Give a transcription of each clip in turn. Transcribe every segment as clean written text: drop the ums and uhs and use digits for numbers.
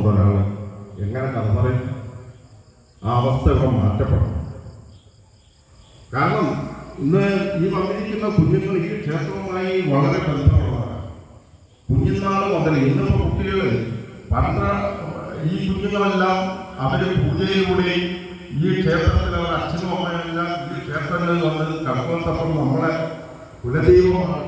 കൊണ്ട് ഒരാൾ എങ്ങനെ കഥ പറയും? ആ അവസ്ഥ ഇവിടെ മാറ്റപ്പെടണം. കാരണം ഇന്ന് ഈ വന്നിരിക്കുന്ന കുഞ്ഞുങ്ങൾ ഈ ക്ഷേത്രവുമായി വളരെ ബന്ധമുള്ളതാണ്. കുഞ്ഞുനാൾ മുതൽ ഇന്നിപ്പോൾ കുട്ടികൾ ഈ കുഞ്ഞുങ്ങളെല്ലാം അവര് പൂജയിലൂടെയും ഈ ക്ഷേത്രത്തിൽ അവർ അച്ഛനും അമ്മയെല്ലാം ഈ ക്ഷേത്രങ്ങളിൽ വന്ന് കടക്കുന്നപ്പോൾ നമ്മളെ കുലദൈവമാണ്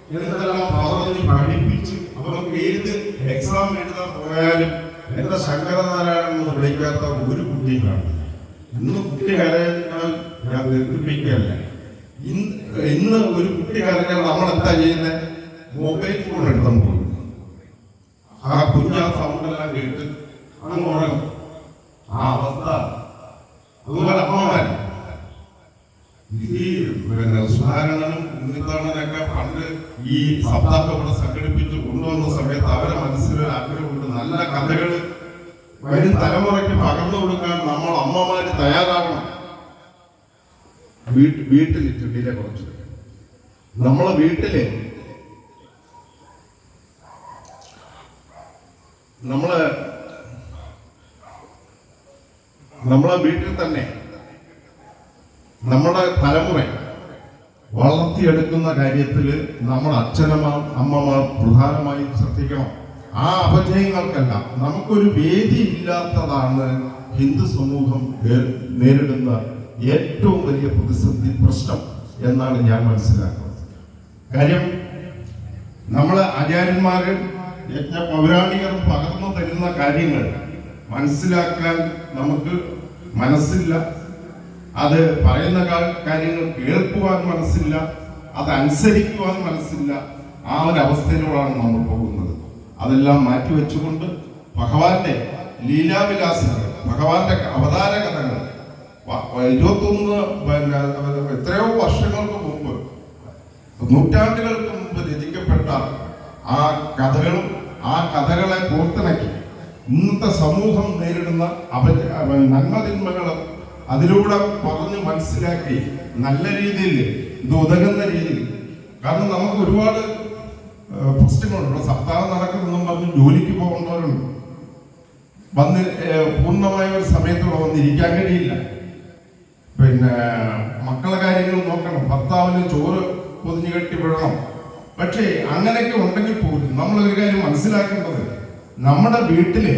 എന്നെല്ലാം പറഞ്ഞ് പഠിപ്പിച്ച് അവർക്ക് ഏത് എക്സാം എഴുതാൻ പോയാലും എന്റെ ശങ്കരനാരായണൻ എന്ന് വിളിക്കാത്ത ഒരു കുട്ടിയും കാണില്ല. ഇന്ന് കുട്ടി കരഞ്ഞാൽ ഞാൻ ദീർഘിപ്പിക്കുകയല്ല. ഇന്ന് ഒരു കുട്ടി കരഞ്ഞാൽ നമ്മൾ എന്താ ചെയ്യുന്നത്? മൊബൈൽ ഫോൺ എടുത്താൽ പോകും. ആ കുഞ്ഞാ സൗണ്ടെല്ലാം കേട്ട് അങ്ങോട്ട് ആ അവസ്ഥ. അതുപോലെ അമ്മമാർ ഈ സുധാകരനും ഉണ്ണിത്താണനൊക്കെ പണ്ട് ഈ സപ്താഹം ഇവിടെ സംഘടിപ്പിച്ച് കൊണ്ടുവന്ന സമയത്ത് അവരെ മനസ്സിലൊരു ആഗ്രഹമുണ്ട്, നല്ല കഥകൾ വരും തലമുറയ്ക്ക് പകർന്നു കൊടുക്കാൻ നമ്മൾ അമ്മമാര് തയ്യാറാകണം. വീട്ടിൽ ചുണ്ടിലെ കുറച്ച് നമ്മളെ വീട്ടില് നമ്മളെ വീട്ടിൽ തന്നെ നമ്മുടെ തലമുറ വളർത്തിയെടുക്കുന്ന കാര്യത്തിൽ നമ്മൾ അച്ഛനമാർ അമ്മമാർ പ്രധാനമായും ശ്രദ്ധിക്കണം. ആ അപജയങ്ങൾക്കെല്ലാം നമുക്കൊരു വേദി ഇല്ലാത്തതാണ് ഹിന്ദു സമൂഹം നേരിടുന്ന ഏറ്റവും വലിയ പ്രതിസന്ധി പ്രശ്നം എന്നാണ് ഞാൻ മനസ്സിലാക്കുന്നത്. കാര്യം നമ്മളെ ആചാര്യന്മാര് പൗരാണികർ പകർന്നു തരുന്ന കാര്യങ്ങൾ മനസ്സിലാക്കാൻ നമുക്ക് മനസ്സില്ല. അത് പറയുന്ന കാര്യങ്ങൾ കേൾക്കുവാൻ മനസ്സില്ല, അതനുസരിക്കുവാൻ മനസ്സില്ല. ആ ഒരു അവസ്ഥയിലൂടെയാണ് നമ്മൾ പോകുന്നത്. അതെല്ലാം മാറ്റിവെച്ചുകൊണ്ട് ഭഗവാന്റെ ലീലാവിലാസങ്ങൾ, ഭഗവാന്റെ അവതാര കഥകൾ 21 എത്രയോ വർഷങ്ങൾക്ക് മുമ്പ്, നൂറ്റാണ്ടുകൾക്ക് മുമ്പ് രചിക്കപ്പെട്ട ആ കഥകളും ആ കഥകളെ കോർത്തിണക്കി ഇന്നത്തെ സമൂഹം നേരിടുന്ന നന്മതിന്മകളും അതിലൂടെ പറഞ്ഞ് മനസ്സിലാക്കി നല്ല രീതിയിൽ ഇത് ഉതകുന്ന രീതിയിൽ. കാരണം നമുക്ക് ഒരുപാട് പ്രശ്നങ്ങളുണ്ട്. സപ്താഹം നടക്കുന്നെന്നും പറഞ്ഞ് ജോലിക്ക് പോകേണ്ടവരുണ്ട്. വന്ന് പൂർണ്ണമായ ഒരു സമയത്തോടെ വന്നിരിക്കാൻ കഴിയില്ല. പിന്നെ മക്കളെ കാര്യങ്ങൾ നോക്കണം, ഭർത്താവിന് ചോറ് പൊതിഞ്ഞു കെട്ടി വിടണം. പക്ഷേ അങ്ങനെയൊക്കെ ഉണ്ടെങ്കിൽ പോലും നമ്മളൊരു കാര്യം മനസ്സിലാക്കേണ്ടത്, നമ്മുടെ വീട്ടില്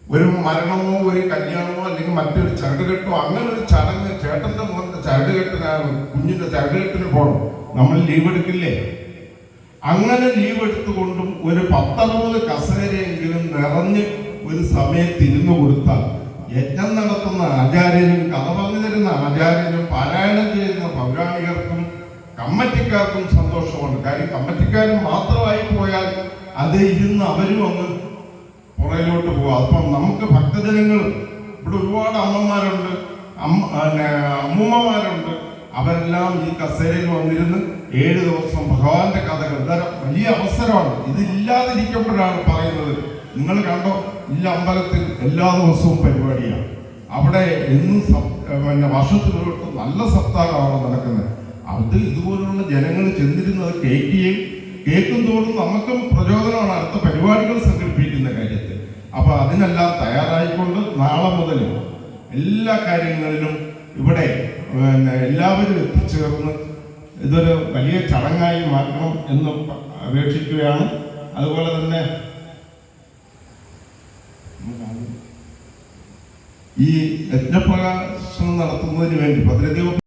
ഒരു മരണമോ ഒരു കല്യാണമോ അല്ലെങ്കിൽ മറ്റൊരു ചരടുകെട്ടോ അങ്ങനെ ഒരു ചടങ്ങ്, ചേട്ടന്റെ മോന്റെ ചരടുകെട്ടിനാണ്, കുഞ്ഞിന്റെ ചരടുകെട്ടിന് പോകണം, നമ്മൾ ലീവ് എടുക്കില്ലേ? അങ്ങനെ ലീവ് എടുത്തുകൊണ്ടും ഒരു 10-60 കസേരയെങ്കിലും നിറഞ്ഞ് ഒരു സമയത്ത് ഇരുന്നു കൊടുത്താൽ യജ്ഞം നടത്തുന്ന ആചാര്യനും കഥ പറഞ്ഞു തരുന്ന ആചാര്യനും പാരായണം ചെയ്യുന്ന പൗരാണികർക്കും കമ്മറ്റിക്കാർക്കും സന്തോഷമാണ്. കാര്യം കമ്മറ്റിക്കാരും മാത്രമായി പോയാൽ അത് ഇരുന്ന് അവരും അങ്ങ് പുറയിലോട്ട് പോവാം. അപ്പം നമുക്ക് ഭക്തജനങ്ങൾ ഇവിടെ ഒരുപാട് അമ്മമാരുണ്ട്, അമ്മൂമ്മമാരുണ്ട്. അവരെല്ലാം ഈ കസേരയിൽ വന്നിരുന്ന് 7 ദിവസം ഭഗവാന്റെ കഥകൾ വലിയ അവസരമാണ്. ഇതില്ലാതിരിക്കുമ്പോഴാണ് പറയുന്നത്. നിങ്ങൾ കണ്ടോ, ഈ അമ്പലത്തിൽ എല്ലാ ദിവസവും പരിപാടിയാണ്. അവിടെ എന്നും വർഷത്തിലൊട്ട് നല്ല സപ്താഹമാണ് നടക്കുന്നത്. അത് ഇതുപോലുള്ള ജനങ്ങൾ ചെന്നിരുന്നത് കേൾക്കും തോറും നമുക്കും പ്രചോദനമാണ് അടുത്ത പരിപാടികൾ സംഘടിപ്പിക്കുന്ന കാര്യത്തിൽ. അപ്പൊ അതിനെല്ലാം തയ്യാറായിക്കൊണ്ട് നാളെ മുതൽ എല്ലാ കാര്യങ്ങളിലും ഇവിടെ എല്ലാവരും എത്തിച്ചേർന്ന് ഇതൊരു വലിയ ചടങ്ങായി മാറ്റണം എന്ന് അപേക്ഷിക്കുകയാണ്. അതുപോലെ തന്നെ ഈ യജ്ഞപ്രകാശനം നടത്തുന്നതിന് വേണ്ടി ഭദ്രദേവ